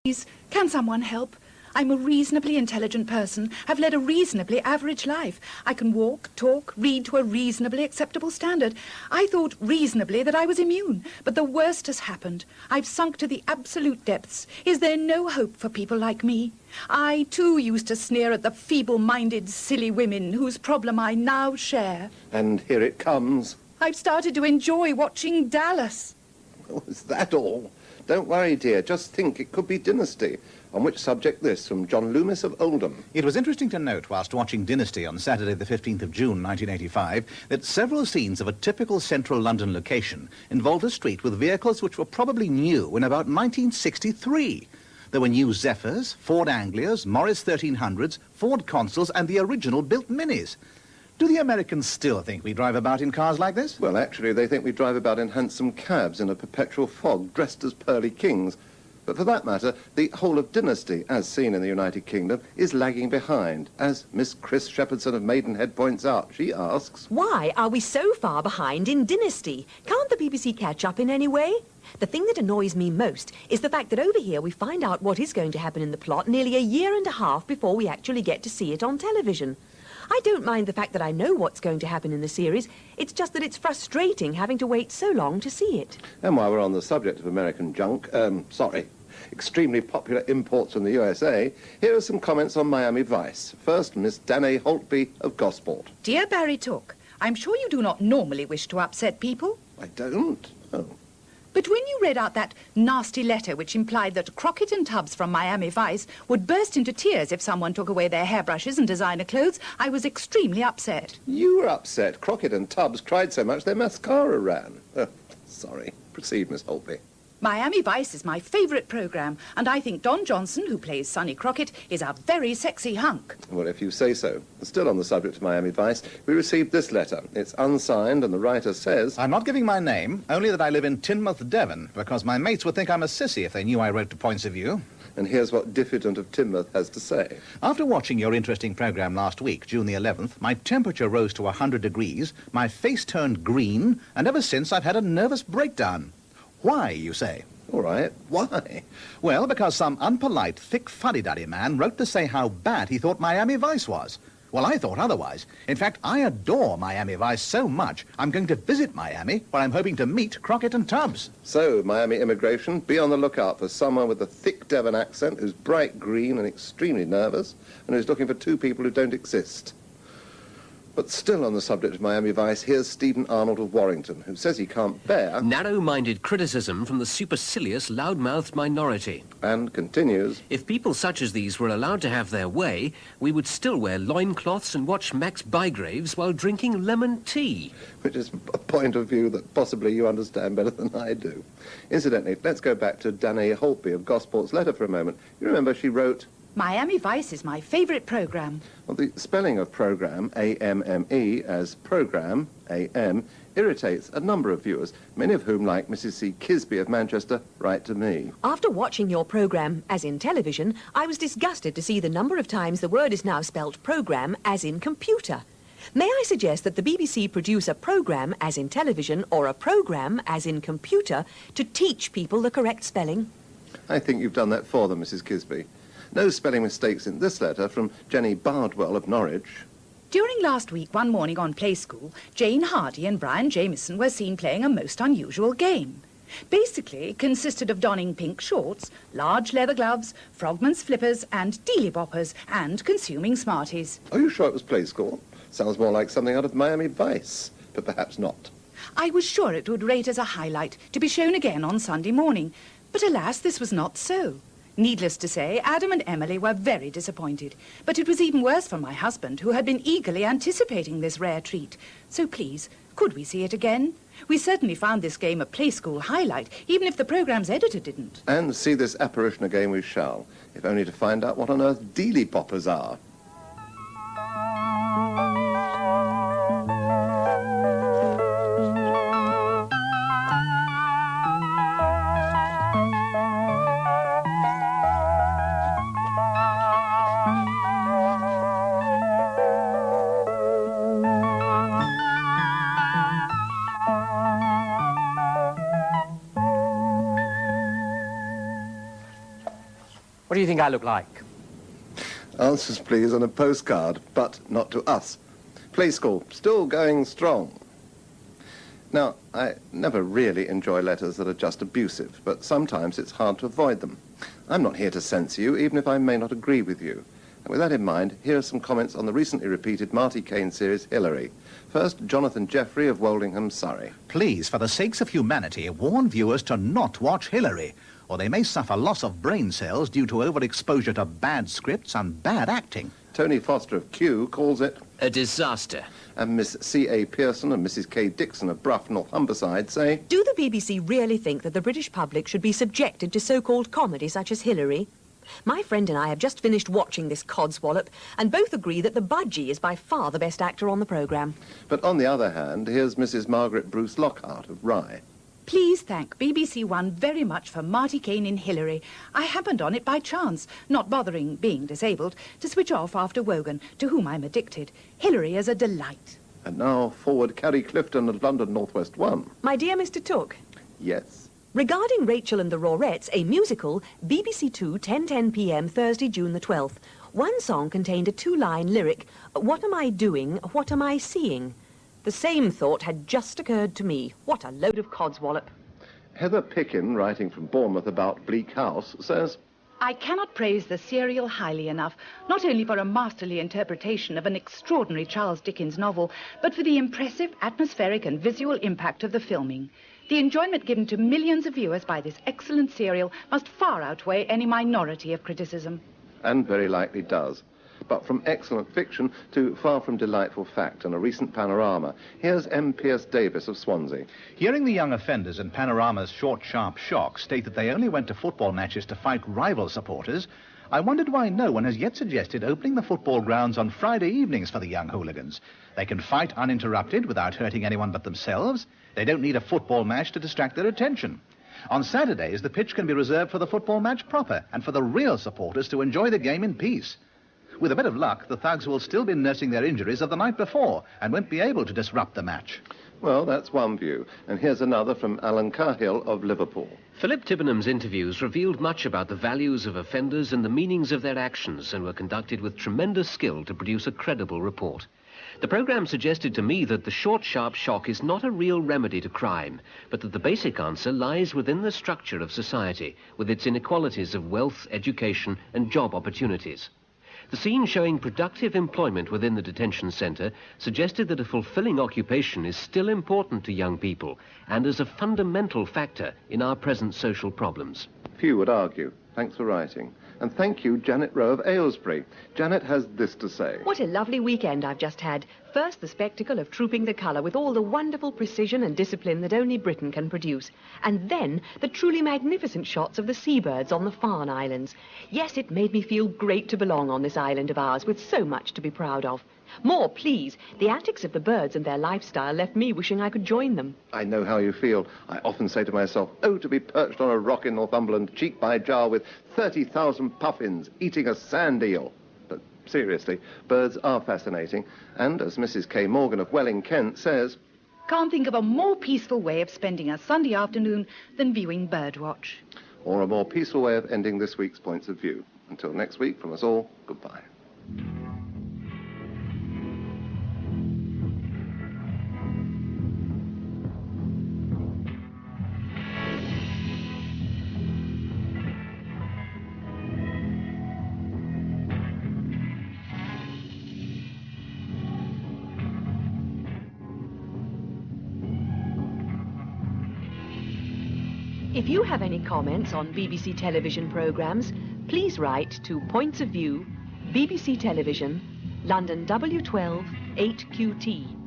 Please, can someone help? I'm a reasonably intelligent person, have led a reasonably average life. I can walk, talk, read to a reasonably acceptable standard. I thought reasonably that I was immune, but the worst has happened. I've sunk to the absolute depths. Is there no hope for people like me? I, too, used to sneer at the feeble-minded, silly women whose problem I now share. And here it comes. I've started to enjoy watching Dallas. Oh, is that all? Don't worry, dear. Just think it could be Dynasty. On which subject this, from John Loomis of Oldham. It was interesting to note, whilst watching Dynasty on Saturday the 15th of June, 1985, that several scenes of a typical central London location involved a street with vehicles which were probably new in about 1963. There were new Zephyrs, Ford Anglias, Morris 1300s, Ford Consuls, and the original built Minis. Do the Americans still think we drive about in cars like this? Well, actually, they think we drive about in hansom cabs in a perpetual fog, dressed as pearly kings. But for that matter, the whole of Dynasty, as seen in the United Kingdom, is lagging behind. As Miss Chris Shepherdson of Maidenhead points out, she asks, why are we so far behind in Dynasty? Can't the BBC catch up in any way? The thing that annoys me most is the fact that over here we find out what is going to happen in the plot nearly a year and a half before we actually get to see it on television. I don't mind the fact that I know what's going to happen in the series. It's just that it's frustrating having to wait so long to see it. And while we're on the subject of American junk, extremely popular imports from the USA, here are some comments on Miami Vice. First, Miss Danae Holtby of Gosport. Dear Barry Took, I'm sure you do not normally wish to upset people. I don't? Oh. But when you read out that nasty letter which implied that Crockett and Tubbs from Miami Vice would burst into tears if someone took away their hairbrushes and designer clothes, I was extremely upset. You were upset. Crockett and Tubbs cried so much their mascara ran. Sorry. Proceed, Miss Holtby. Miami Vice is my favourite programme, and I think Don Johnson, who plays Sonny Crockett, is a very sexy hunk. Well, if you say so. Still on the subject of Miami Vice, we received this letter. It's unsigned, and the writer says, I'm not giving my name, only that I live in Teignmouth, Devon, because my mates would think I'm a sissy if they knew I wrote to Points of View. And here's what Diffident of Teignmouth has to say. After watching your interesting programme last week, June the 11th, my temperature rose to 100 degrees, my face turned green, and ever since I've had a nervous breakdown. Why, you say? All right, why? Well, because some unpolite, thick fuddy-duddy man wrote to say how bad he thought Miami Vice was. Well, I thought otherwise. In fact, I adore Miami Vice so much, I'm going to visit Miami, where I'm hoping to meet Crockett and Tubbs. So, Miami immigration, be on the lookout for someone with a thick Devon accent who's bright green and extremely nervous, and who's looking for two people who don't exist. But still on the subject of Miami Vice, here's Stephen Arnold of Warrington, who says he can't bear... narrow-minded criticism from the supercilious, loud-mouthed minority. And continues... If people such as these were allowed to have their way, we would still wear loincloths and watch Max Bygraves while drinking lemon tea. Which is a point of view that possibly you understand better than I do. Incidentally, let's go back to Danae Holtby of Gosport's letter for a moment. You remember she wrote... Miami Vice is my favourite programme. Well, the spelling of programme, A-M-M-E, as programme, A-M, irritates a number of viewers, many of whom, like Mrs. C. Kisby of Manchester, write to me. After watching your programme, as in television, I was disgusted to see the number of times the word is now spelt programme, as in computer. May I suggest that the BBC produce a programme, as in television, or a programme, as in computer, to teach people the correct spelling? I think you've done that for them, Mrs. Kisby. No spelling mistakes in this letter from Jenny Bardwell of Norwich. During last week, one morning on Play School, Jane Hardy and Brian Jameson were seen playing a most unusual game. Basically, it consisted of donning pink shorts, large leather gloves, frogman's flippers and dealy boppers, and consuming Smarties. Are you sure it was Play School? Sounds more like something out of Miami Vice, but perhaps not. I was sure it would rate as a highlight to be shown again on Sunday morning, but alas, this was not so. Needless to say, Adam and Emily were very disappointed. But it was even worse for my husband, who had been eagerly anticipating this rare treat. So please, could we see it again? We certainly found this game a Play School highlight, even if the programme's editor didn't. And see this apparition again we shall, if only to find out what on earth dealy poppers are. What do you think I look like? Answers, please, on a postcard, but not to us. Play school, still going strong. Now, I never really enjoy letters that are just abusive, but sometimes it's hard to avoid them. I'm not here to censor you, even if I may not agree with you. And with that in mind, here are some comments on the recently repeated Marty Kane series, Hillary. First, Jonathan Jeffrey of Woldingham, Surrey. Please, for the sakes of humanity, warn viewers to not watch Hillary, or they may suffer loss of brain cells due to overexposure to bad scripts and bad acting. Tony Foster of Kew calls it A disaster. And Miss C.A. Pearson and Mrs. K. Dixon of Brough, North Humberside say, Do the BBC really think that the British public should be subjected to so-called comedy such as Hillary? My friend and I have just finished watching this codswallop and both agree that the Budgie is by far the best actor on the programme. But on the other hand, here's Mrs. Margaret Bruce Lockhart of Rye. Please thank BBC1 very much for Marty Kane in Hillary. I happened on it by chance, not bothering, being disabled, to switch off after Wogan, to whom I'm addicted. Hillary is a delight. And now forward Carrie Clifton of London North West 1. My dear Mr. Tooke, Yes. regarding Rachel and the Rorettes, a musical, BBC2, 10:10 p.m. Thursday, June the 12th. One song contained a two-line lyric, "What am I doing? What am I seeing?" The same thought had just occurred to me. What a load of codswallop. Heather Pickin, writing from Bournemouth about Bleak House, says, I cannot praise the serial highly enough, not only for a masterly interpretation of an extraordinary Charles Dickens novel, but for the impressive atmospheric and visual impact of the filming. The enjoyment given to millions of viewers by this excellent serial must far outweigh any minority of criticism. and very likely does. But from excellent fiction to far from delightful fact and a recent panorama, here's M. Pierce Davis of Swansea. Hearing the young offenders in Panorama's Short Sharp Shock state that they only went to football matches to fight rival supporters, I wondered why no one has yet suggested opening the football grounds on Friday evenings for the young hooligans. They can fight uninterrupted without hurting anyone but themselves. They don't need a football match to distract their attention. On Saturdays, the pitch can be reserved for the football match proper and for the real supporters to enjoy the game in peace. With a bit of luck, the thugs will still be nursing their injuries of the night before and won't be able to disrupt the match. Well, that's one view. And here's another from Alan Cahill of Liverpool. Philip Tibbenham's interviews revealed much about the values of offenders and the meanings of their actions and were conducted with tremendous skill to produce a credible report. The programme suggested to me that the short, sharp shock is not a real remedy to crime, but that the basic answer lies within the structure of society, with its inequalities of wealth, education and job opportunities. The scene showing productive employment within the detention centre suggested that a fulfilling occupation is still important to young people and is a fundamental factor in our present social problems. Few would argue. Thanks for writing. And thank you, Janet Rowe of Aylesbury. Janet has this to say. What a lovely weekend I've just had. First, the spectacle of trooping the colour with all the wonderful precision and discipline that only Britain can produce. And then, the truly magnificent shots of the seabirds on the Farne Islands. Yes, it made me feel great to belong on this island of ours with so much to be proud of. More, please. The antics of the birds and their lifestyle left me wishing I could join them. I know how you feel. I often say to myself, oh, to be perched on a rock in Northumberland, cheek by jowl with 30,000 puffins eating a sand eel. But seriously, birds are fascinating. And as Mrs. K. Morgan of Welling, Kent says, Can't think of a more peaceful way of spending a Sunday afternoon than viewing birdwatch. or a more peaceful way of ending this week's Points of View. Until next week, from us all, goodbye. If you have any comments on BBC television programmes, please write to Points of View, BBC Television, London W12 8QT.